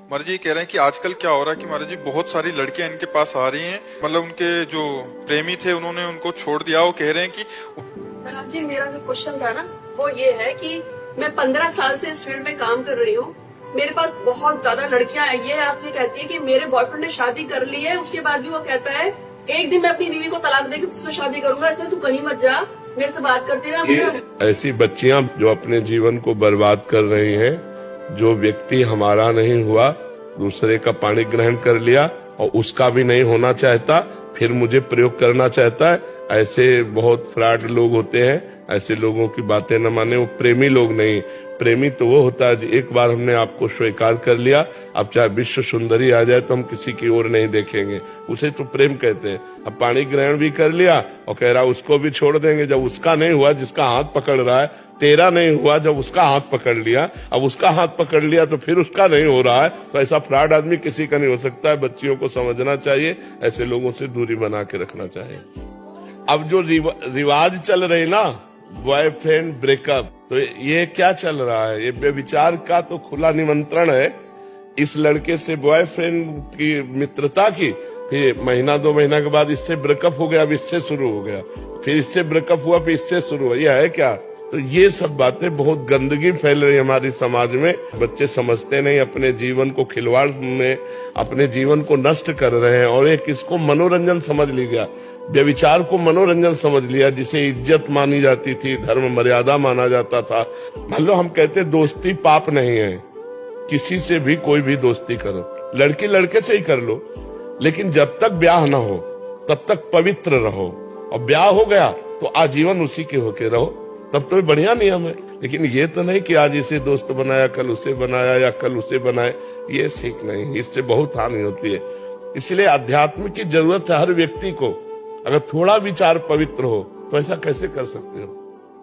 महाराज जी कह रहे हैं कि आजकल क्या हो रहा है कि महाराज जी बहुत सारी लड़कियां इनके पास आ रही हैं, मतलब उनके जो प्रेमी थे उन्होंने उनको छोड़ दिया। वो कह रहे हैं कि महाराज जी मेरा जो क्वेश्चन था ना वो ये है कि मैं 15 साल से इस फील्ड में काम कर रही हूँ, मेरे पास बहुत ज्यादा लड़कियां आई है। आप ये कहती है कि मेरे बॉयफ्रेंड ने शादी कर ली है, उसके बाद भी वो कहता है एक दिन मैं अपनी बीवी को तलाक देकर तुझसे शादी करूंगा, इसलिए तू कहीं मत जा, मेरे से बात करती रहा। ऐसी बच्चियां जो अपने जीवन को बर्बाद कर रही हैं, जो व्यक्ति हमारा नहीं हुआ दूसरे का पानी ग्रहण कर लिया और उसका भी नहीं होना चाहता, फिर मुझे प्रयोग करना चाहता है, ऐसे बहुत फ्रॉड लोग होते हैं। ऐसे लोगों की बातें न माने, वो प्रेमी लोग नहीं। प्रेमी तो वो होता है एक बार हमने आपको स्वीकार कर लिया, अब चाहे विश्व सुंदरी आ जाए तो हम किसी की ओर नहीं देखेंगे, उसे तो प्रेम कहते हैं। अब पानी ग्रहण भी कर लिया और कह रहा उसको भी छोड़ देंगे, जब उसका नहीं हुआ जिसका हाथ पकड़ रहा है, तेरा नहीं हुआ जब उसका हाथ पकड़ लिया, अब उसका हाथ पकड़ लिया तो फिर उसका नहीं हो रहा है, तो ऐसा फ्रॉड आदमी किसी का नहीं हो सकता है। बच्चियों को समझना चाहिए, ऐसे लोगों से दूरी बना के रखना चाहिए। अब जो रिवाज चल रही ना, बॉयफ्रेंड ब्रेकअप, तो ये क्या चल रहा है? ये व्यभिचार का तो खुला निमंत्रण है। इस लड़के से बॉयफ्रेंड की मित्रता की, फिर महीना 2 महीना के बाद इससे ब्रेकअप हो गया, अब इससे शुरू हो गया, फिर इससे ब्रेकअप हुआ, फिर इससे शुरू हुआ, ये है क्या? तो ये सब बातें, बहुत गंदगी फैल रही है हमारी समाज में। बच्चे समझते नहीं, अपने जीवन को खिलवाड़ में अपने जीवन को नष्ट कर रहे हैं। और एक इसको मनोरंजन समझ लिया, व्यभिचार को मनोरंजन समझ लिया, जिसे इज्जत मानी जाती थी, धर्म मर्यादा माना जाता था। मान लो हम कहते दोस्ती पाप नहीं है, किसी से भी कोई भी दोस्ती करो, लड़की लड़के से ही कर लो, लेकिन जब तक ब्याह ना हो तब तक पवित्र रहो, और ब्याह हो गया तो आजीवन उसी के होके रहो, तब तो बढ़िया नियम है। लेकिन ये तो नहीं कि आज इसे दोस्त बनाया, कल उसे बनाया, या कल उसे बनाए, ये ठीक नहीं, इससे बहुत हानि होती है। इसलिए अध्यात्म की जरूरत है हर व्यक्ति को। अगर थोड़ा विचार पवित्र हो तो ऐसा कैसे कर सकते हो?